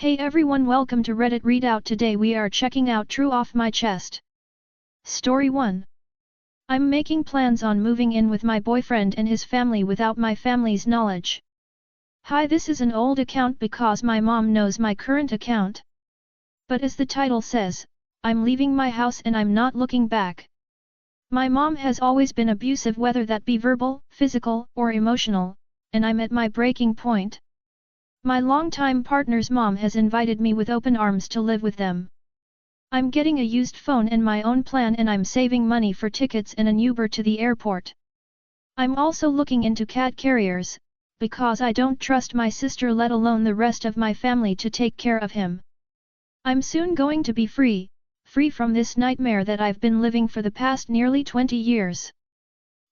Hey everyone, welcome to Reddit Readout. Today we are checking out True Off My Chest. Story 1. I'm making plans on moving in with my boyfriend and his family without my family's knowledge. Hi, this is an old account because my mom knows my current account. But as the title says, I'm leaving my house and I'm not looking back. My mom has always been abusive, whether that be verbal, physical, or emotional, and I'm at my breaking point. My longtime partner's mom has invited me with open arms to live with them. I'm getting a used phone and my own plan, and I'm saving money for tickets and an Uber to the airport. I'm also looking into cat carriers, because I don't trust my sister, let alone the rest of my family, to take care of him. I'm soon going to be free from this nightmare that I've been living for the past nearly 20 years.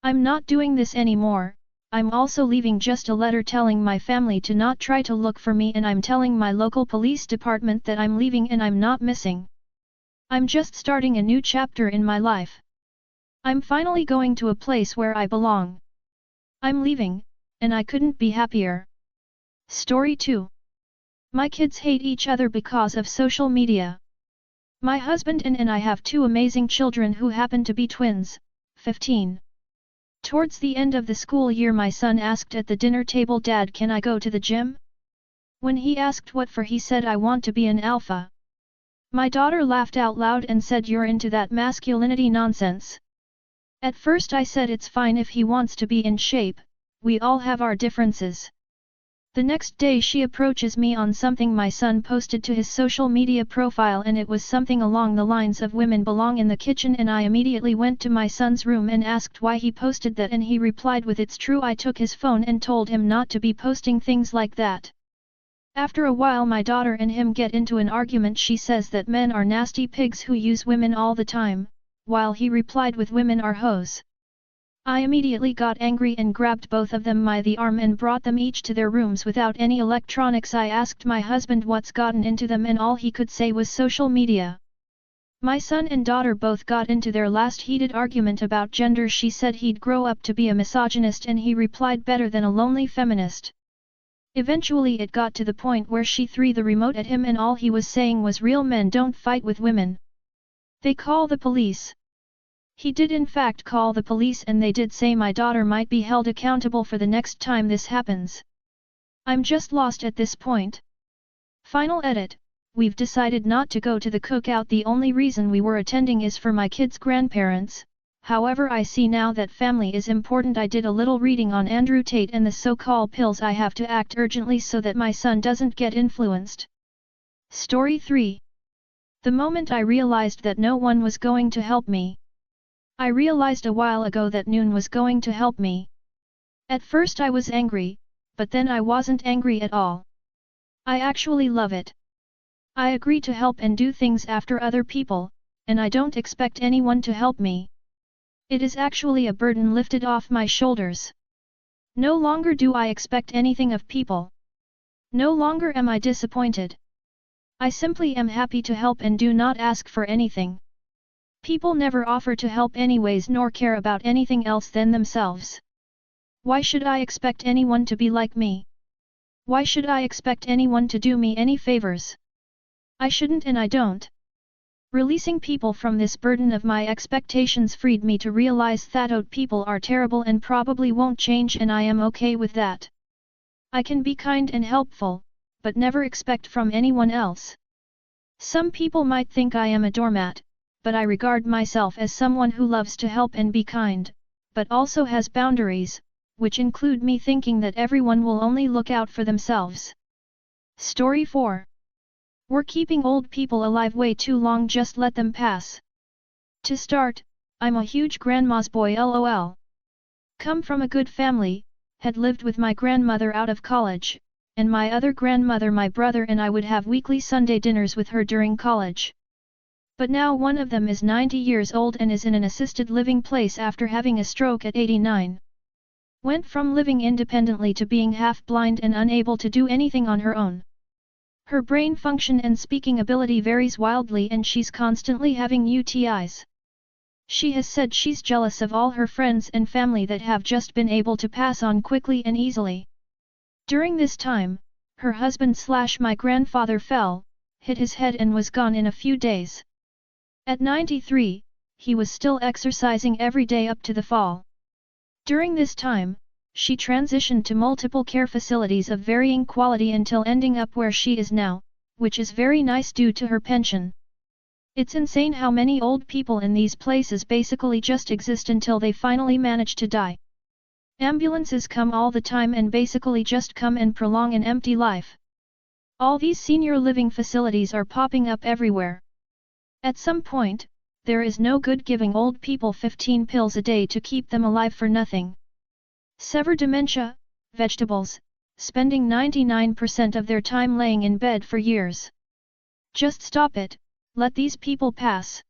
I'm not doing this anymore. I'm also leaving just a letter telling my family to not try to look for me, and I'm telling my local police department that I'm leaving and I'm not missing. I'm just starting a new chapter in my life. I'm finally going to a place where I belong. I'm leaving, and I couldn't be happier. Story 2. My kids hate each other because of social media. My husband and I have two amazing children who happen to be twins, 15. Towards the end of the school year, my son asked at the dinner table, "Dad, can I go to the gym?" When he asked what for, he said, "I want to be an alpha." My daughter laughed out loud and said, "You're into that masculinity nonsense." At first I said it's fine if he wants to be in shape, we all have our differences. The next day she approaches me on something my son posted to his social media profile, and it was something along the lines of "Women belong in the kitchen," and I immediately went to my son's room and asked why he posted that, and he replied with, "It's true." I took his phone and told him not to be posting things like that. After a while my daughter and him get into an argument. She says that men are nasty pigs who use women all the time, while he replied with, "Women are hoes." I immediately got angry and grabbed both of them by the arm and brought them each to their rooms without any electronics. I asked my husband what's gotten into them, and all he could say was social media. My son and daughter both got into their last heated argument about gender. She said he'd grow up to be a misogynist, and he replied, "Better than a lonely feminist." Eventually it got to the point where she threw the remote at him, and all he was saying was, "Real men don't fight with women. They call the police." He did in fact call the police, and they did say my daughter might be held accountable for the next time this happens. I'm just lost at this point. Final edit. We've decided not to go to the cookout. The only reason we were attending is for my kids' grandparents. However, I see now that family is important. I did a little reading on Andrew Tate and the so-called pills. I have to act urgently so that my son doesn't get influenced. Story 3. The moment I realized that no one was going to help me. I realized a while ago that Noon was going to help me. At first I was angry, but then I wasn't angry at all. I actually love it. I agree to help and do things after other people, and I don't expect anyone to help me. It is actually a burden lifted off my shoulders. No longer do I expect anything of people. No longer am I disappointed. I simply am happy to help and do not ask for anything. People never offer to help anyways, nor care about anything else than themselves. Why should I expect anyone to be like me? Why should I expect anyone to do me any favors? I shouldn't, and I don't. Releasing people from this burden of my expectations freed me to realize that people are terrible and probably won't change, and I am okay with that. I can be kind and helpful, but never expect from anyone else. Some people might think I am a doormat, but I regard myself as someone who loves to help and be kind, but also has boundaries, which include me thinking that everyone will only look out for themselves. Story 4. We're keeping old people alive way too long, just let them pass. To start, I'm a huge grandma's boy, lol. Come from a good family, had lived with my grandmother out of college, and my other grandmother, my brother and I would have weekly Sunday dinners with her during college. But now one of them is 90 years old and is in an assisted living place after having a stroke at 89. Went from living independently to being half-blind and unable to do anything on her own. Her brain function and speaking ability varies wildly, and she's constantly having UTIs. She has said she's jealous of all her friends and family that have just been able to pass on quickly and easily. During this time, Her husband / my grandfather fell, hit his head and was gone in a few days. At 93, he was still exercising every day up to the fall. During this time, she transitioned to multiple care facilities of varying quality until ending up where she is now, which is very nice due to her pension. It's insane how many old people in these places basically just exist until they finally manage to die. Ambulances come all the time and basically just come and prolong an empty life. All these senior living facilities are popping up everywhere. At some point, there is no good giving old people 15 pills a day to keep them alive for nothing. Severe dementia, vegetables, spending 99% of their time laying in bed for years. Just stop it, let these people pass.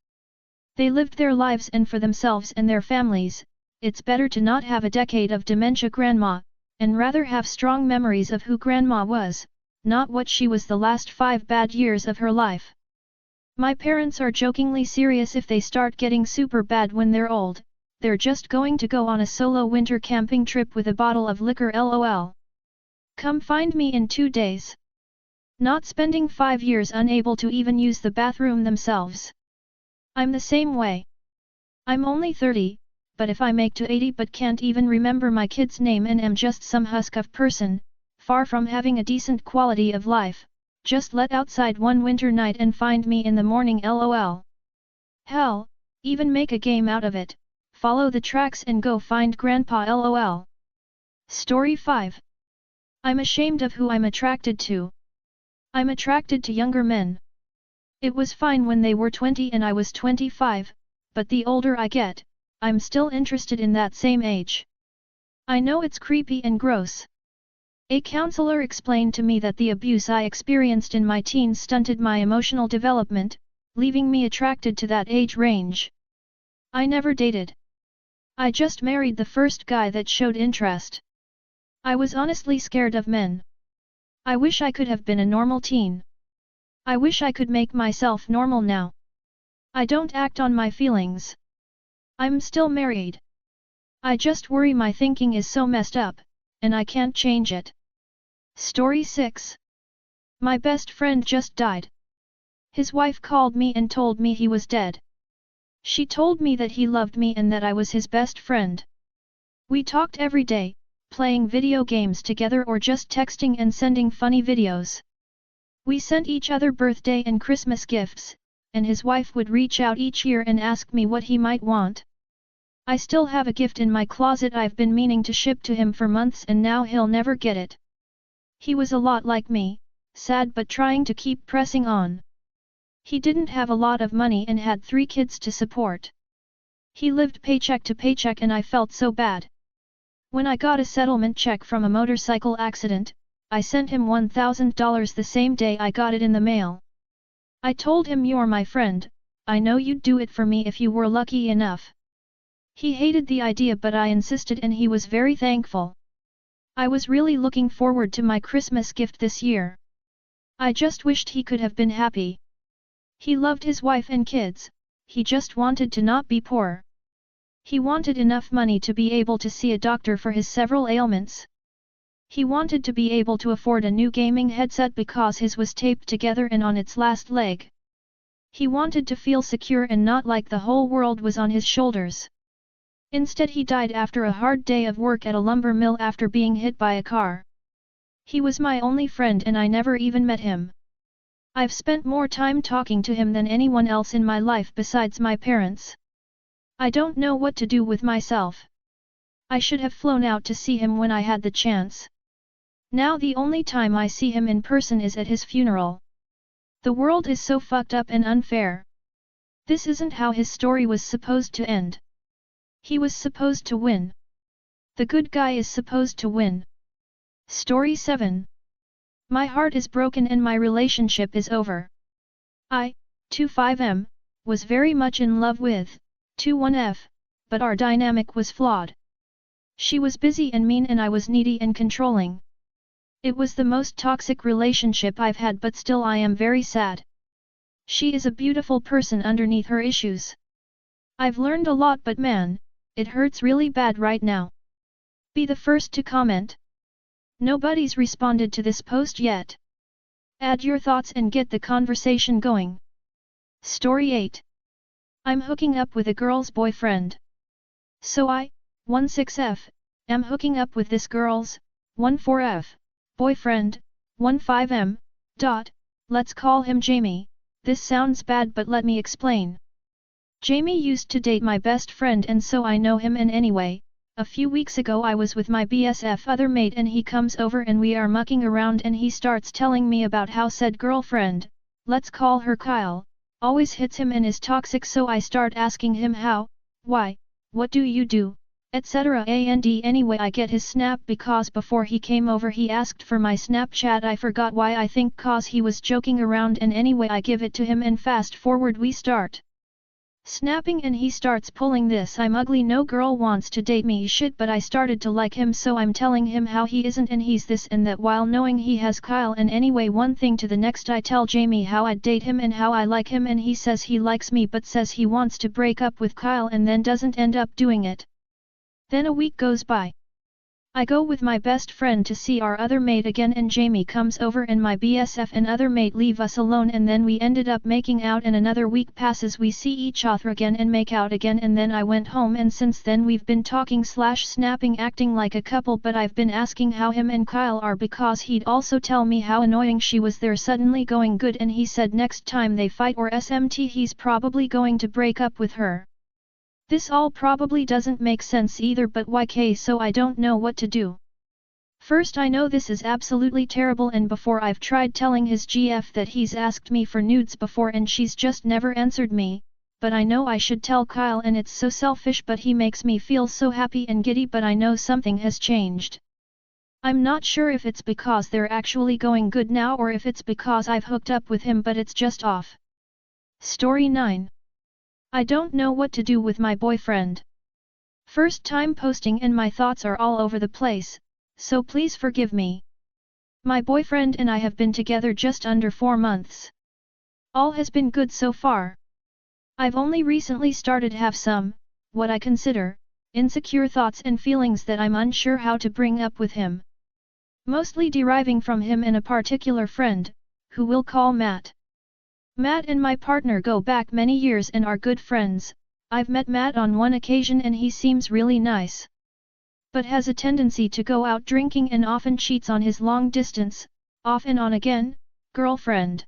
They lived their lives and for themselves and their families, it's better to not have a decade of dementia grandma, and rather have strong memories of who grandma was, not what she was the last 5 bad years of her life. My parents are jokingly serious if they start getting super bad when they're old, they're just going to go on a solo winter camping trip with a bottle of liquor lol. Come find me in 2 days. Not spending 5 years unable to even use the bathroom themselves. I'm the same way. I'm only 30, but if I make to 80 but can't even remember my kid's name and am just some husk of person, far from having a decent quality of life, just let outside one winter night and find me in the morning lol. Hell, even make a game out of it, follow the tracks and go find grandpa lol. Story 5. I'm ashamed of who I'm attracted to. I'm attracted to younger men. It was fine when they were 20 and I was 25, but the older I get, I'm still interested in that same age. I know it's creepy and gross. A counselor explained to me that the abuse I experienced in my teens stunted my emotional development, leaving me attracted to that age range. I never dated. I just married the first guy that showed interest. I was honestly scared of men. I wish I could have been a normal teen. I wish I could make myself normal now. I don't act on my feelings. I'm still married. I just worry my thinking is so messed up, and I can't change it. Story 6. My best friend just died. His wife called me and told me he was dead. She told me that he loved me and that I was his best friend. We talked every day, playing video games together or just texting and sending funny videos. We sent each other birthday and Christmas gifts, and his wife would reach out each year and ask me what he might want. I still have a gift in my closet I've been meaning to ship to him for months and now he'll never get it. He was a lot like me, sad but trying to keep pressing on. He didn't have a lot of money and had 3 kids to support. He lived paycheck to paycheck and I felt so bad. When I got a settlement check from a motorcycle accident, I sent him $1,000 the same day I got it in the mail. I told him, "You're my friend, I know you'd do it for me if you were lucky enough." He hated the idea but I insisted and he was very thankful. I was really looking forward to my Christmas gift this year. I just wished he could have been happy. He loved his wife and kids, he just wanted to not be poor. He wanted enough money to be able to see a doctor for his several ailments. He wanted to be able to afford a new gaming headset because his was taped together and on its last leg. He wanted to feel secure and not like the whole world was on his shoulders. Instead he died after a hard day of work at a lumber mill after being hit by a car. He was my only friend and I never even met him. I've spent more time talking to him than anyone else in my life besides my parents. I don't know what to do with myself. I should have flown out to see him when I had the chance. Now the only time I see him in person is at his funeral. The world is so fucked up and unfair. This isn't how his story was supposed to end. He was supposed to win. The good guy is supposed to win. Story 7. My heart is broken and my relationship is over. I, 25M, was very much in love with 21F, but our dynamic was flawed. She was busy and mean and I was needy and controlling. It was the most toxic relationship I've had but still I am very sad. She is a beautiful person underneath her issues. I've learned a lot but man, it hurts really bad right now. Be the first to comment. Nobody's responded to this post yet. Add your thoughts and get the conversation going. Story 8. I'm hooking up with a girl's boyfriend. So I, 16F, am hooking up with this girl's, 14F, boyfriend, 15M, let's call him Jamie. This sounds bad but let me explain. Jamie used to date my best friend and so I know him, and anyway, a few weeks ago I was with my BSF other mate and he comes over and we are mucking around and he starts telling me about how said girlfriend, let's call her Kyle, always hits him and is toxic, so I start asking him how, why, what do you do, etc. And anyway I get his snap because before he came over he asked for my Snapchat. I forgot why, I think cause he was joking around, and anyway I give it to him and fast forward we start snapping and he starts pulling this I'm ugly, no girl wants to date me shit, but I started to like him, so I'm telling him how he isn't and he's this and that while knowing he has Kyle. And anyway one thing to the next I tell Jamie how I'd date him and how I like him, and he says he likes me but says he wants to break up with Kyle and then doesn't end up doing it. Then a week goes by. I go with my best friend to see our other mate again and Jamie comes over and my BSF and other mate leave us alone, and then we ended up making out and another week passes, we see each other again and make out again, and then I went home and since then we've been talking / snapping acting like a couple, but I've been asking how him and Kyle are because he'd also tell me how annoying she was. They're suddenly going good and he said next time they fight or SMT he's probably going to break up with her. This all probably doesn't make sense either, but YK, so I don't know what to do. First I know this is absolutely terrible, and before I've tried telling his GF that he's asked me for nudes before and she's just never answered me, but I know I should tell Kyle and it's so selfish, but he makes me feel so happy and giddy, but I know something has changed. I'm not sure if it's because they're actually going good now or if it's because I've hooked up with him, but it's just off. Story 9. I don't know what to do with my boyfriend. First time posting and my thoughts are all over the place, so please forgive me. My boyfriend and I have been together just under 4 months. All has been good so far. I've only recently started have some, what I consider, insecure thoughts and feelings that I'm unsure how to bring up with him. Mostly deriving from him and a particular friend, who we'll call Matt. Matt and my partner go back many years and are good friends. I've met Matt on one occasion and he seems really nice, but has a tendency to go out drinking and often cheats on his long distance, off and on again, girlfriend.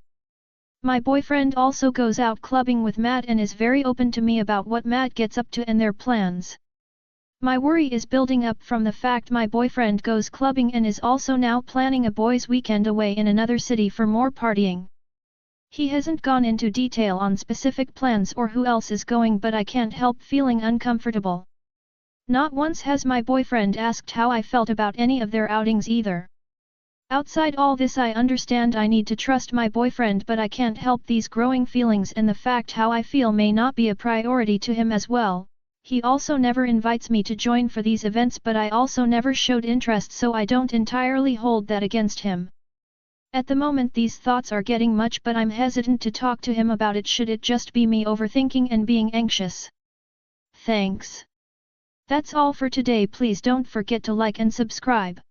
My boyfriend also goes out clubbing with Matt and is very open to me about what Matt gets up to and their plans. My worry is building up from the fact my boyfriend goes clubbing and is also now planning a boys' weekend away in another city for more partying. He hasn't gone into detail on specific plans or who else is going, but I can't help feeling uncomfortable. Not once has my boyfriend asked how I felt about any of their outings either. Outside all this I understand I need to trust my boyfriend, but I can't help these growing feelings and the fact how I feel may not be a priority to him as well. He also never invites me to join for these events, but I also never showed interest, so I don't entirely hold that against him. At the moment these thoughts are getting much, but I'm hesitant to talk to him about it should it just be me overthinking and being anxious. Thanks. That's all for today. Please don't forget to like and subscribe.